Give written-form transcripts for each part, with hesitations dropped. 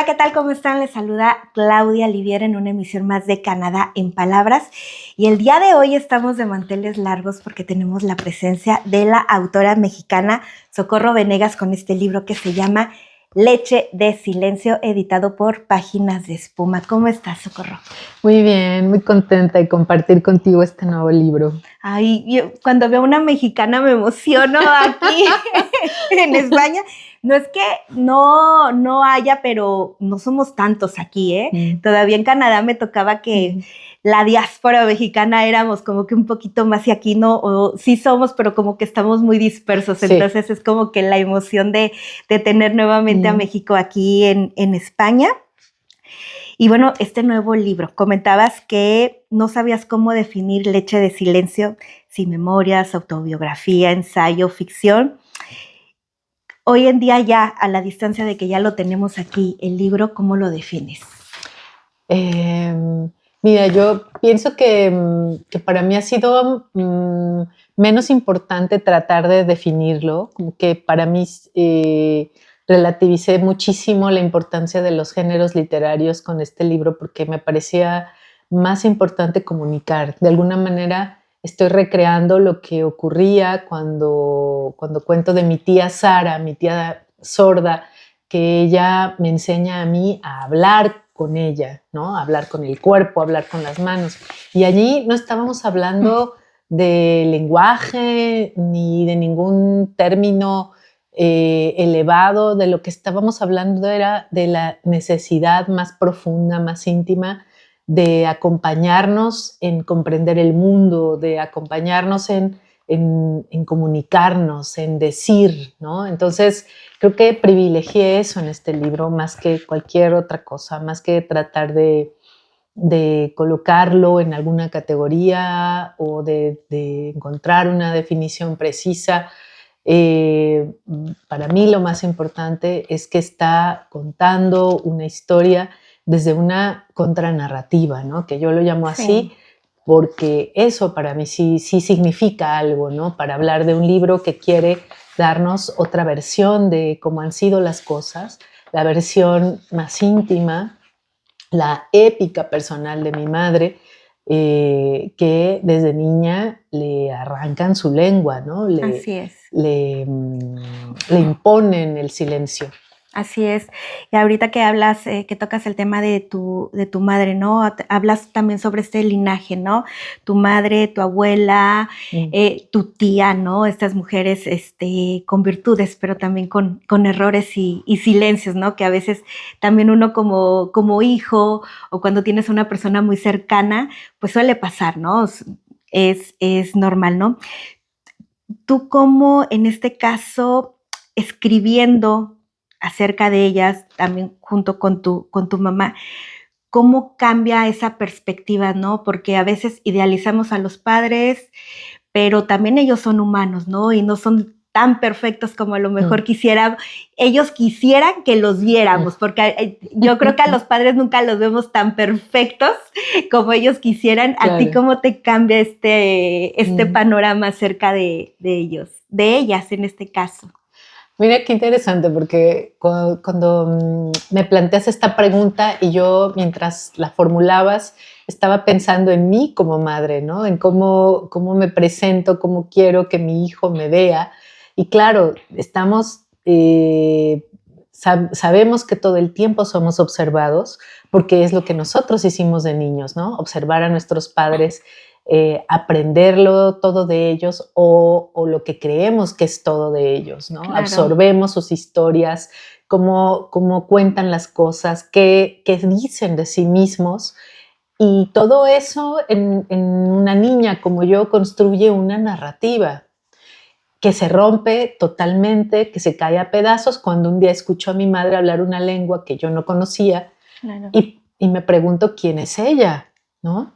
Hola, ¿qué tal? ¿Cómo están? Les saluda Claudia Liviera en una emisión más de Canadá en Palabras. Y el día de hoy estamos de manteles largos porque tenemos la presencia de la autora mexicana Socorro Venegas con este libro que se llama Leche de Silencio, editado por Páginas de Espuma. ¿Cómo estás, Socorro? Muy bien, muy contenta de compartir contigo este nuevo libro. Ay, yo cuando veo una mexicana me emociono aquí en España. No es que no haya, pero no somos tantos aquí, ¿eh? Todavía en Canadá me tocaba que la diáspora mexicana éramos como que un poquito más y aquí no, o sí somos, pero como que estamos muy dispersos. Sí. Entonces es como que la emoción de tener nuevamente a México aquí en España. Y bueno, este nuevo libro, comentabas que no sabías cómo definir Leche de Silencio, si memorias, autobiografía, ensayo, ficción. Hoy en día ya, a la distancia de que ya lo tenemos aquí, el libro, ¿cómo lo defines? Mira, yo pienso que para mí ha sido menos importante tratar de definirlo, como que para mí relativicé muchísimo la importancia de los géneros literarios con este libro porque me parecía más importante comunicar. De alguna manera estoy recreando lo que ocurría cuando cuento de mi tía Sara, mi tía sorda, que ella me enseña a mí a hablar con ella, ¿no? A hablar con el cuerpo, a hablar con las manos. Y allí no estábamos hablando de lenguaje ni de ningún término elevado, de lo que estábamos hablando era de la necesidad más profunda, más íntima de acompañarnos en comprender el mundo, de acompañarnos en comunicarnos, en decir, ¿no? Entonces, creo que privilegié eso en este libro más que cualquier otra cosa, más que tratar de colocarlo en alguna categoría o de encontrar una definición precisa. Para mí lo más importante es que está contando una historia desde una contranarrativa, ¿no? Que yo lo llamo así, porque eso para mí sí significa algo, ¿no? Para hablar de un libro que quiere darnos otra versión de cómo han sido las cosas, la versión más íntima, la épica personal de mi madre, que desde niña le arrancan su lengua, ¿no? Así es. Le imponen el silencio. Así es. Y ahorita que hablas, que tocas el tema de tu madre, ¿no? Hablas también sobre este linaje, ¿no? Tu madre, tu abuela, tu tía, ¿no? Estas mujeres con virtudes, pero también con errores y silencios, ¿no? Que a veces también uno como hijo o cuando tienes una persona muy cercana, pues suele pasar, ¿no? Es normal, ¿no? Tú como en este caso, escribiendo acerca de ellas, también junto con tu mamá, ¿cómo cambia esa perspectiva, no? Porque a veces idealizamos a los padres, pero también ellos son humanos, ¿no? Y no son tan perfectos como a lo mejor ellos quisieran que los viéramos, porque yo creo que a los padres nunca los vemos tan perfectos como ellos quisieran. Claro. ¿A ti cómo te cambia este panorama acerca de ellos, de ellas en este caso? Mira qué interesante, porque cuando me planteas esta pregunta y yo mientras la formulabas estaba pensando en mí como madre, ¿no? En cómo me presento, cómo quiero que mi hijo me vea. Y claro, sabemos que todo el tiempo somos observados porque es lo que nosotros hicimos de niños, ¿no? Observar a nuestros padres, aprenderlo todo de ellos o lo que creemos que es todo de ellos, ¿no? Claro. Absorbemos sus historias, cómo cuentan las cosas, qué dicen de sí mismos. Y todo eso en una niña como yo construye una narrativa que se rompe totalmente, que se cae a pedazos cuando un día escucho a mi madre hablar una lengua que yo no conocía. Claro. y me pregunto quién es ella, ¿no?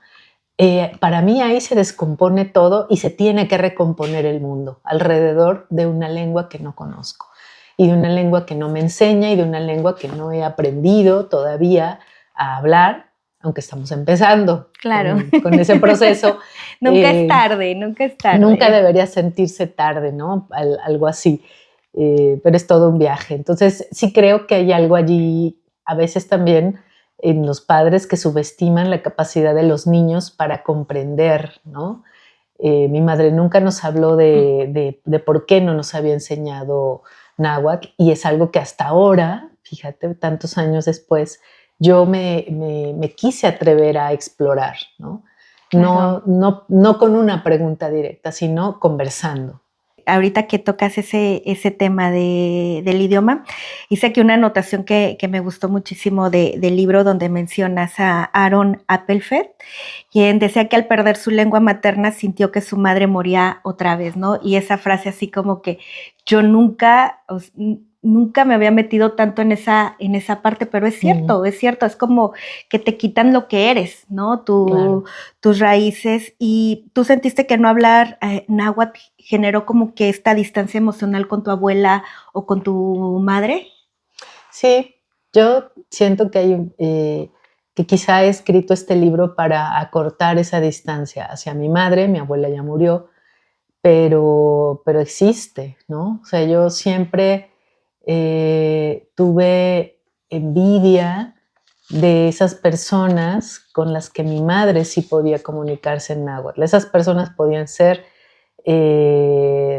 Para mí ahí se descompone todo y se tiene que recomponer el mundo alrededor de una lengua que no conozco y de una lengua que no me enseña y de una lengua que no he aprendido todavía a hablar, aunque estamos empezando. Claro. Con ese proceso. Nunca es tarde, nunca es tarde. Nunca debería sentirse tarde, ¿no? Algo así, pero es todo un viaje. Entonces sí creo que hay algo allí a veces también en los padres que subestiman la capacidad de los niños para comprender, ¿no? Mi madre nunca nos habló de por qué no nos había enseñado náhuatl, y es algo que hasta ahora, fíjate, tantos años después, yo me quise atrever a explorar, ¿no? Claro. No con una pregunta directa, sino conversando. Ahorita que tocas ese tema del idioma, hice aquí una anotación que me gustó muchísimo del libro donde mencionas a Aaron Appelfeld, quien decía que al perder su lengua materna sintió que su madre moría otra vez, ¿no? Y esa frase así como que yo nunca me había metido tanto en esa parte, pero es cierto, es como que te quitan lo que eres, ¿no? Claro. Tus raíces, y tú sentiste que no hablar náhuatl generó como que esta distancia emocional con tu abuela o con tu madre. Sí, yo siento que quizá he escrito este libro para acortar esa distancia hacia mi madre. Mi abuela ya murió, pero existe, ¿no? O sea, yo siempre tuve envidia de esas personas con las que mi madre sí podía comunicarse en náhuatl. Esas personas podían ser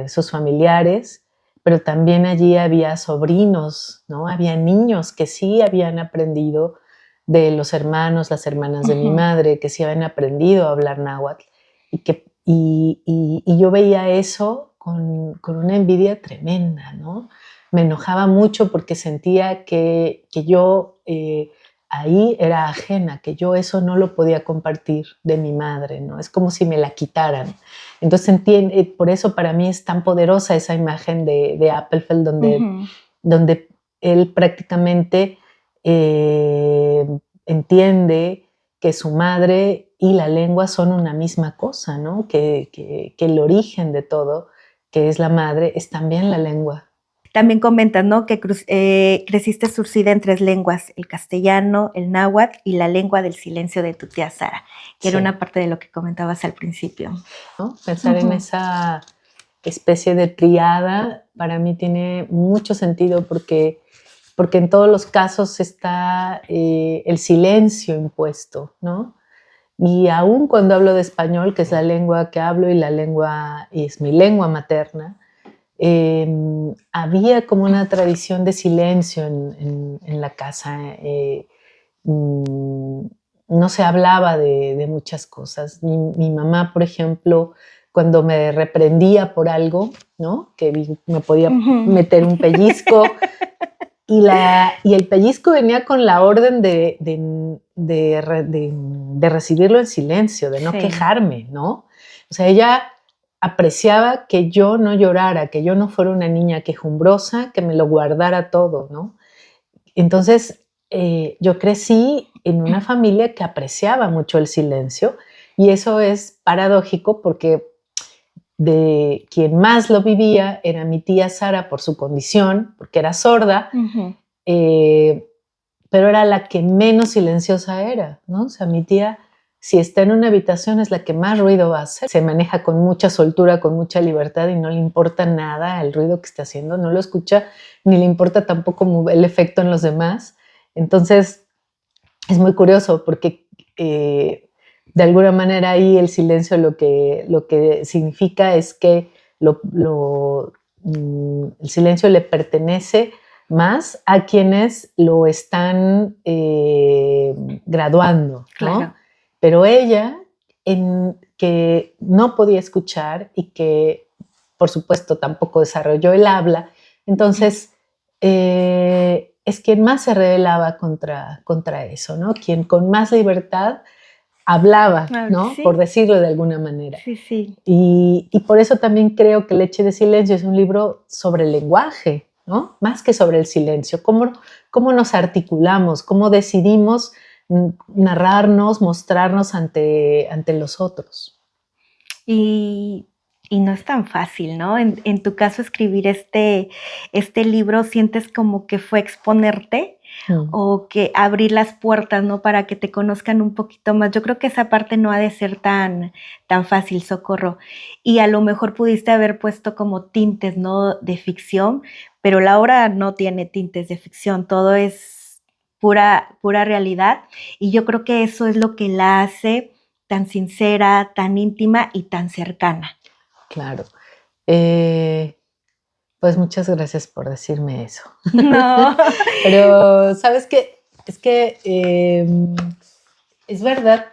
sus familiares, pero también allí había sobrinos, ¿no? Había niños que sí habían aprendido de los hermanos, las hermanas de mi madre, que sí habían aprendido a hablar náhuatl, y yo veía eso con una envidia tremenda, ¿no? Me enojaba mucho porque sentía que yo ahí era ajena, que yo eso no lo podía compartir de mi madre, ¿no? Es como si me la quitaran. Entonces, por eso para mí es tan poderosa esa imagen de Appelfeld, donde él prácticamente entiende que su madre y la lengua son una misma cosa, ¿no? Que el origen de todo, que es la madre, es también la lengua. También comentas, ¿no? Que creciste surcida en 3 lenguas, el castellano, el náhuatl y la lengua del silencio de tu tía Sara, que era una parte de lo que comentabas al principio, ¿no? Pensar en esa especie de triada para mí tiene mucho sentido porque en todos los casos está el silencio impuesto, ¿no? Y aún cuando hablo de español, que es la lengua que hablo y es mi lengua materna, había como una tradición de silencio en la casa. No se hablaba de muchas cosas. Mi mamá, por ejemplo, cuando me reprendía por algo, ¿no? Que me podía meter un pellizco, y el pellizco venía con la orden de recibirlo en silencio, de no quejarme, ¿no? O sea, ella apreciaba que yo no llorara, que yo no fuera una niña quejumbrosa, que me lo guardara todo, ¿no? Entonces, yo crecí en una familia que apreciaba mucho el silencio, y eso es paradójico porque de quien más lo vivía era mi tía Sara por su condición, porque era sorda, pero era la que menos silenciosa era, ¿no? O sea, mi tía, si está en una habitación, es la que más ruido va a hacer. Se maneja con mucha soltura, con mucha libertad, y no le importa nada el ruido que esté haciendo, no lo escucha, ni le importa tampoco el efecto en los demás. Entonces, es muy curioso porque de alguna manera ahí el silencio lo que significa es que el silencio le pertenece más a quienes lo están graduando, ¿no? Claro. Pero ella, que no podía escuchar y que, por supuesto, tampoco desarrolló el habla, entonces es quien más se rebelaba contra eso, ¿no? Quien con más libertad hablaba, ¿no? Sí. Por decirlo de alguna manera. Sí, sí. Y por eso también creo que Leche de Silencio es un libro sobre el lenguaje, ¿no? Más que sobre el silencio. ¿Cómo nos articulamos? ¿Cómo decidimos narrarnos, mostrarnos ante los otros? Y no es tan fácil, ¿no? En tu caso, escribir este libro, ¿sientes como que fue exponerte o que abrir las puertas, ¿no? Para que te conozcan un poquito más. Yo creo que esa parte no ha de ser tan fácil, Socorro. Y a lo mejor pudiste haber puesto como tintes, ¿no? De ficción, pero la obra no tiene tintes de ficción, todo es pura realidad, y yo creo que eso es lo que la hace tan sincera, tan íntima y tan cercana. Claro. Pues muchas gracias por decirme eso. No. Pero, ¿sabes qué? Es que es verdad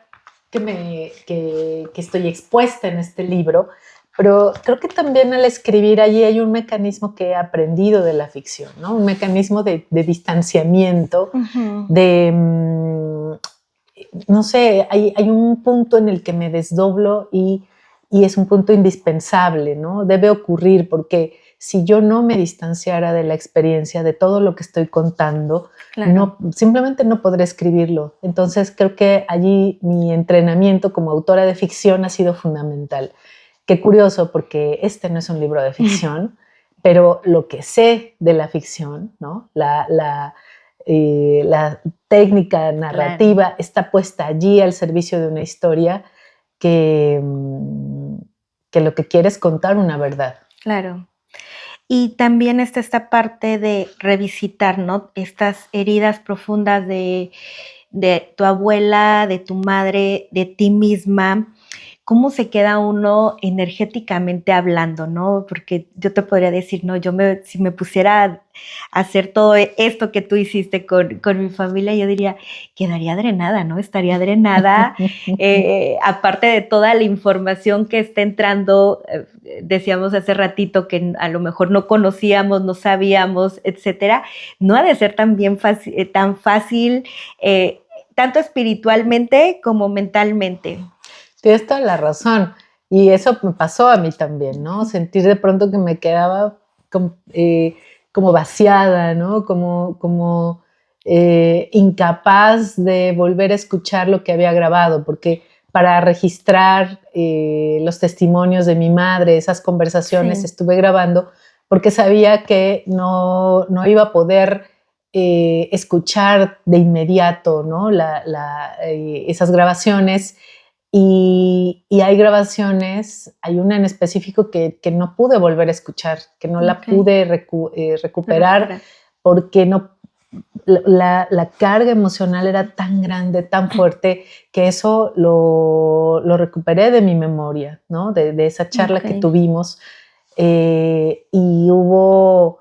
que estoy expuesta en este libro, pero creo que también al escribir allí hay un mecanismo que he aprendido de la ficción, ¿no? Un mecanismo de distanciamiento, Uh-huh. no sé, hay un punto en el que me desdoblo y es un punto indispensable, ¿no? Debe ocurrir porque si yo no me distanciara de la experiencia, de todo lo que estoy contando, Claro. simplemente no podré escribirlo. Entonces creo que allí mi entrenamiento como autora de ficción ha sido fundamental. Qué curioso, porque este no es un libro de ficción, pero lo que sé de la ficción, ¿no? La técnica narrativa Claro. está puesta allí al servicio de una historia que, que lo que quiere es contar una verdad. Claro. Y también está esta parte de revisitar, ¿no? Estas heridas profundas de tu abuela, de tu madre, de ti misma. ¿Cómo se queda uno energéticamente hablando, no? Porque yo te podría decir, no, si me pusiera a hacer todo esto que tú hiciste con mi familia, yo diría, quedaría drenada, ¿no? Estaría drenada, aparte de toda la información que está entrando, decíamos hace ratito que a lo mejor no conocíamos, no sabíamos, etcétera, no ha de ser tan fácil, tanto espiritualmente como mentalmente. Tienes toda la razón. Y eso me pasó a mí también, ¿no? Sentir de pronto que me quedaba como vaciada, ¿no? Como incapaz de volver a escuchar lo que había grabado, porque para registrar los testimonios de mi madre, esas conversaciones, Sí. estuve grabando porque sabía que no iba a poder escuchar de inmediato, ¿no? Esas grabaciones. Y hay grabaciones, hay una en específico que no pude volver a escuchar, que no la Okay. pude recuperar porque la carga emocional era tan grande, tan fuerte, que eso lo recuperé de mi memoria, ¿no? De esa charla que Okay. tuvimos. Y hubo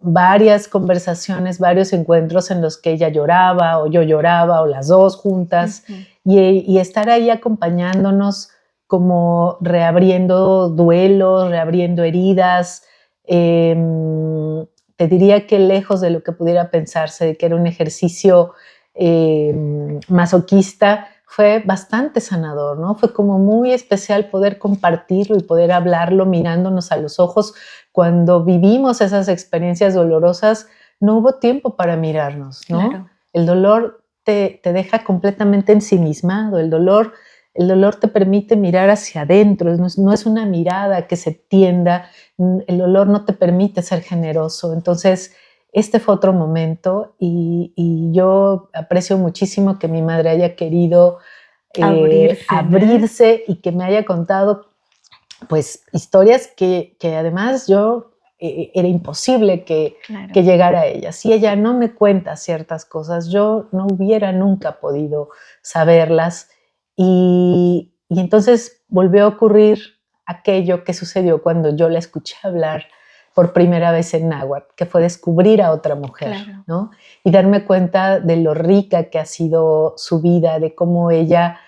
varias conversaciones, varios encuentros en los que ella lloraba o yo lloraba o las dos juntas. Uh-huh. Y estar ahí acompañándonos como reabriendo duelos, reabriendo heridas. Te diría que lejos de lo que pudiera pensarse, de que era un ejercicio masoquista, fue bastante sanador, ¿no? Fue como muy especial poder compartirlo y poder hablarlo mirándonos a los ojos. Cuando vivimos esas experiencias dolorosas, no hubo tiempo para mirarnos, ¿no? Claro. El dolor te deja completamente ensimismado, el dolor te permite mirar hacia adentro, no es una mirada que se tienda, el dolor no te permite ser generoso. Entonces, este fue otro momento y yo aprecio muchísimo que mi madre haya querido abrirse y que me haya contado pues historias que además yo era imposible que llegara a ella. Si ella no me cuenta ciertas cosas, yo no hubiera nunca podido saberlas. Y entonces volvió a ocurrir aquello que sucedió cuando yo la escuché hablar por primera vez en náhuatl, que fue descubrir a otra mujer, Claro. ¿no? Y darme cuenta de lo rica que ha sido su vida, de cómo ella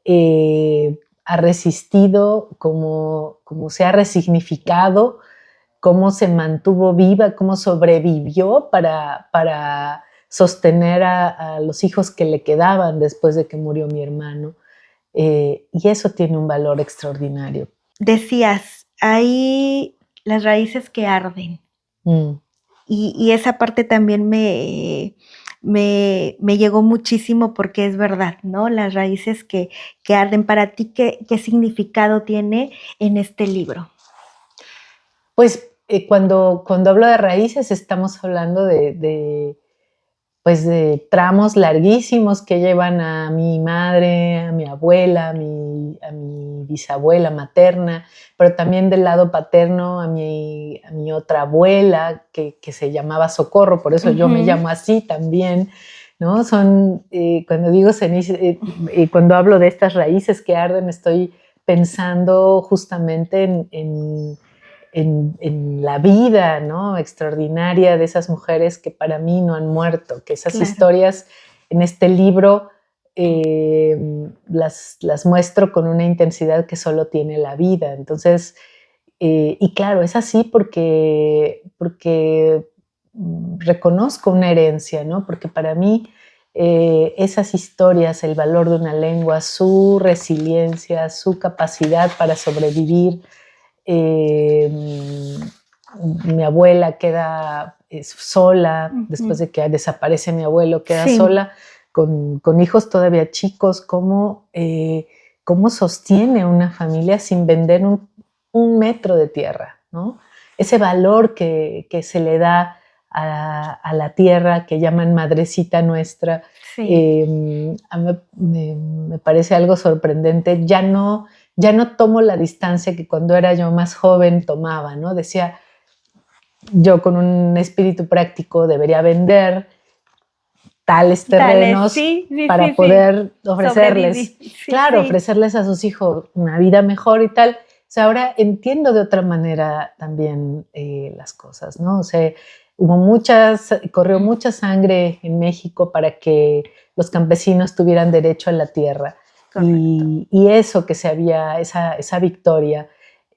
ha resistido, cómo se ha resignificado, cómo se mantuvo viva, cómo sobrevivió para sostener a los hijos que le quedaban después de que murió mi hermano. Y eso tiene un valor extraordinario. Decías, hay las raíces que arden. Y esa parte también me llegó muchísimo porque es verdad, ¿no? Las raíces que arden. Para ti, ¿qué significado tiene en este libro? Pues cuando hablo de raíces estamos hablando de pues de tramos larguísimos que llevan a mi madre, a mi abuela, a mi bisabuela materna, pero también del lado paterno a mi otra abuela que se llamaba Socorro, por eso yo me llamo así también, ¿no? Son, cuando digo ceniza, cuando hablo de estas raíces que arden, estoy pensando justamente en la vida, ¿no? Extraordinaria de esas mujeres que para mí no han muerto, que esas historias en este libro las muestro con una intensidad que solo tiene la vida. Entonces, y claro, es así porque reconozco una herencia, ¿no? Porque para mí esas historias, el valor de una lengua, su resiliencia, su capacidad para sobrevivir. Mi abuela queda sola, después de que desaparece mi abuelo, queda sola con hijos todavía chicos. ¿Cómo sostiene una familia sin vender un metro de tierra, ¿no? Ese valor que se le da a la tierra, que llaman madrecita nuestra, me parece algo sorprendente. Ya no tomo la distancia que cuando era yo más joven tomaba, ¿no? Decía, yo con un espíritu práctico debería vender tales terrenos para poder ofrecerles, ofrecerles a sus hijos una vida mejor y tal. O sea, ahora entiendo de otra manera también las cosas, ¿no? O sea, corrió mucha sangre en México para que los campesinos tuvieran derecho a la tierra. Y eso que esa victoria,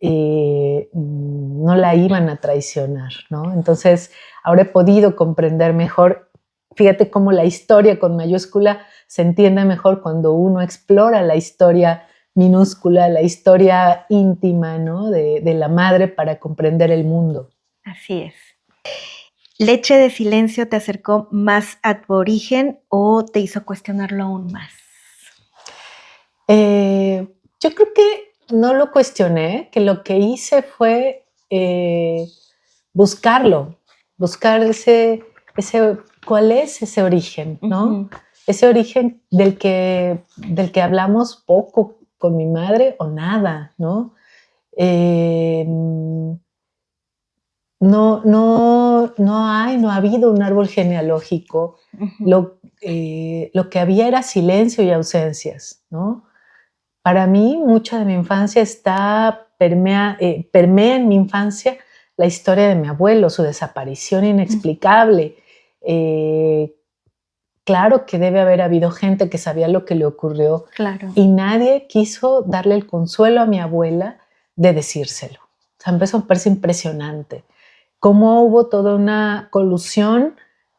no la iban a traicionar, ¿no? Entonces, ahora he podido comprender mejor. Fíjate cómo la historia con mayúscula se entiende mejor cuando uno explora la historia minúscula, la historia íntima, ¿no? de la madre para comprender el mundo. Así es. ¿Leche de silencio te acercó más a tu origen o te hizo cuestionarlo aún más? Yo creo que no lo cuestioné, que lo que hice fue buscar cuál es ese origen, ¿no? Ese origen del que hablamos poco con mi madre o nada, ¿no? No ha habido un árbol genealógico. Lo que había era silencio y ausencias, ¿no? Para mí, mucho de mi infancia permea en mi infancia la historia de mi abuelo, su desaparición inexplicable. Claro que debe haber habido gente que sabía lo que le ocurrió, y nadie quiso darle el consuelo a mi abuela de decírselo. O sea, me parece impresionante cómo hubo toda una colusión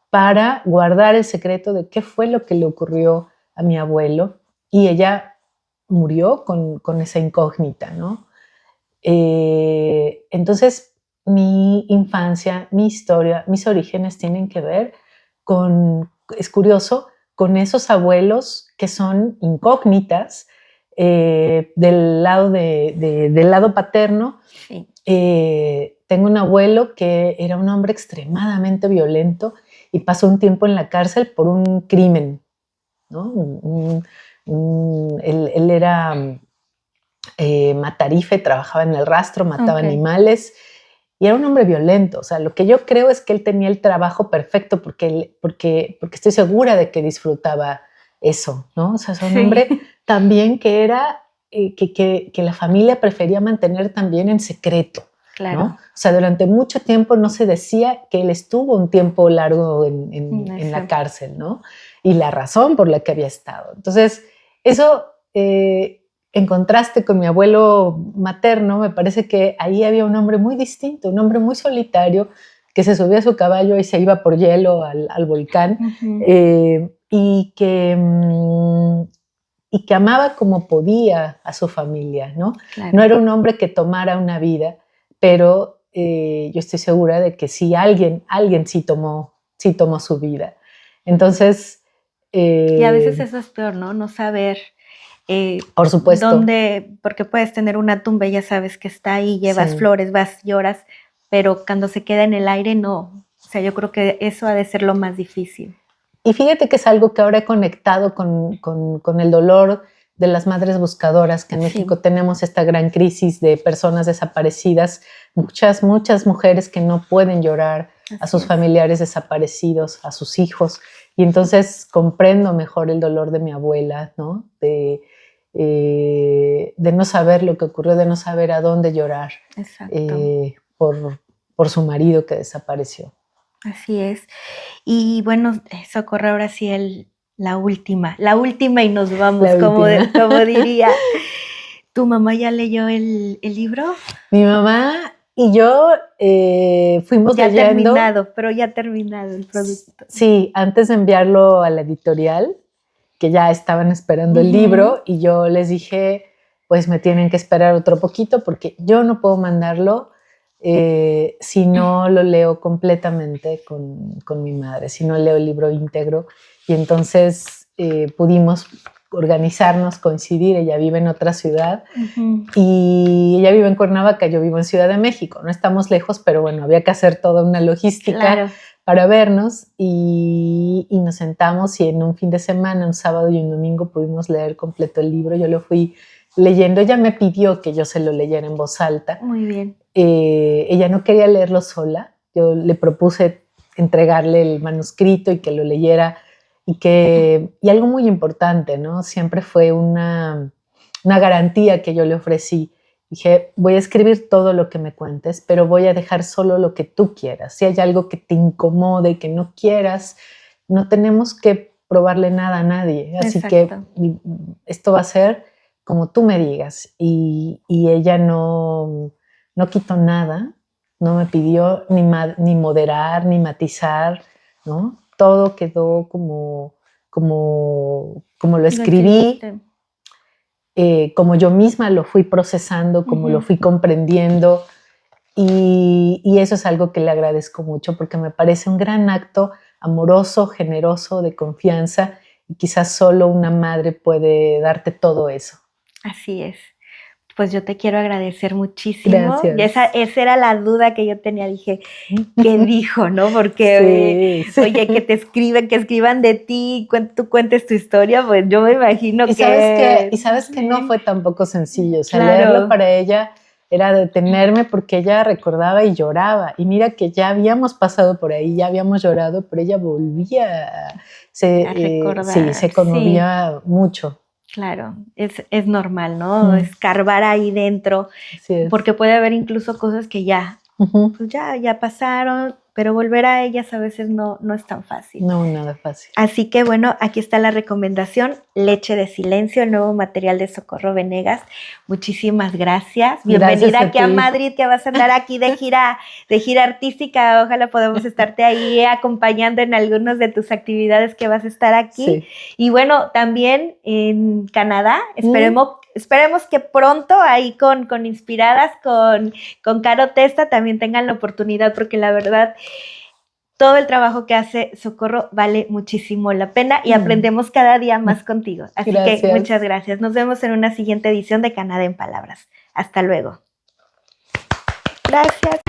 para guardar el secreto de qué fue lo que le ocurrió a mi abuelo, y ella murió con esa incógnita, ¿no? Entonces, mi infancia, mi historia, mis orígenes tienen que ver es curioso, con esos abuelos que son incógnitas. Del lado paterno, tengo un abuelo que era un hombre extremadamente violento y pasó un tiempo en la cárcel por un crimen, ¿no? Él era matarife, trabajaba en el rastro, mataba animales y era un hombre violento. O sea, lo que yo creo es que él tenía el trabajo perfecto porque estoy segura de que disfrutaba eso, ¿no? O sea, es un hombre también que era que la familia prefería mantener también en secreto. ¿No? O sea, durante mucho tiempo no se decía que él estuvo un tiempo largo en la cárcel, ¿no? Y la razón por la que había estado. Entonces, eso, en contraste con mi abuelo materno, me parece que ahí había un hombre muy distinto, un hombre muy solitario, que se subía a su caballo y se iba por hielo al volcán, y que amaba como podía a su familia, ¿no? No era un hombre que tomara una vida, pero yo estoy segura de que sí, alguien sí tomó su vida. Entonces... y a veces eso es peor, ¿no? No saber por supuesto. dónde, porque puedes tener una tumba y ya sabes que está ahí, llevas flores, vas, lloras, pero cuando se queda en el aire, no. O sea, yo creo que eso ha de ser lo más difícil. Y fíjate que es algo que ahora he conectado con el dolor de las madres buscadoras, que en México tenemos esta gran crisis de personas desaparecidas, muchas mujeres que no pueden llorar a sus familiares desaparecidos, a sus hijos, y entonces comprendo mejor el dolor de mi abuela, ¿no? De no saber lo que ocurrió, de no saber a dónde llorar por su marido que desapareció. Así es. Y bueno, Socorro, ahora sí la última y nos vamos, como diría. ¿Tu mamá ya leyó el libro? Mi mamá y yo fuimos leyendo. Ya terminado el producto. Sí, antes de enviarlo a la editorial, que ya estaban esperando el libro, y yo les dije, pues me tienen que esperar otro poquito porque yo no puedo mandarlo si no lo leo completamente con mi madre, si no leo el libro íntegro. Y entonces pudimos organizarnos, coincidir. Ella vive en otra ciudad y ella vive en Cuernavaca, yo vivo en Ciudad de México. No estamos lejos, pero bueno, había que hacer toda una logística para vernos, y nos sentamos, y en un fin de semana, un sábado y un domingo, pudimos leer completo el libro. Yo lo fui leyendo. Ella me pidió que yo se lo leyera en voz alta. Muy bien. Ella no quería leerlo sola. Yo le propuse entregarle el manuscrito y que lo leyera, y algo muy importante, ¿no? Siempre fue una garantía que yo le ofrecí. Dije, voy a escribir todo lo que me cuentes, pero voy a dejar solo lo que tú quieras. Si hay algo que te incomode, que no quieras, no tenemos que probarle nada a nadie. Así que esto va a ser como tú me digas. Y ella no quitó nada, no me pidió ni moderar, ni matizar, ¿no? Todo quedó como lo escribí, como yo misma lo fui procesando, como lo fui comprendiendo, y eso es algo que le agradezco mucho, porque me parece un gran acto amoroso, generoso, de confianza, y quizás solo una madre puede darte todo eso. Así es. Pues yo te quiero agradecer muchísimo. Gracias. Y esa era la duda que yo tenía. Dije, ¿qué dijo, no? Porque, oye, que te escriben, que escriban de ti, tú cuentes tu historia, pues yo me imagino y sabes que no fue tampoco sencillo. O sea, leerlo para ella era detenerme, porque ella recordaba y lloraba. Y mira que ya habíamos pasado por ahí, ya habíamos llorado, pero ella volvía a recordar. Se conmovía mucho. Claro, es normal, ¿no? Escarbar ahí dentro, porque puede haber incluso cosas que pues ya pasaron, pero volver a ellas a veces no es tan fácil. No, nada fácil. Así que bueno, aquí está la recomendación, Leche de Silencio, el nuevo material de Socorro Venegas. Muchísimas gracias. Bienvenida aquí a Madrid, que vas a andar aquí de gira artística. Ojalá podamos estarte ahí acompañando en algunas de tus actividades que vas a estar aquí. Sí. Y bueno, también en Canadá, esperemos que pronto ahí con Inspiradas, con Caro Testa, también tengan la oportunidad, porque la verdad, todo el trabajo que hace Socorro vale muchísimo la pena, y aprendemos cada día más contigo. Así que muchas gracias. Nos vemos en una siguiente edición de Canadá en Palabras. Hasta luego. Gracias.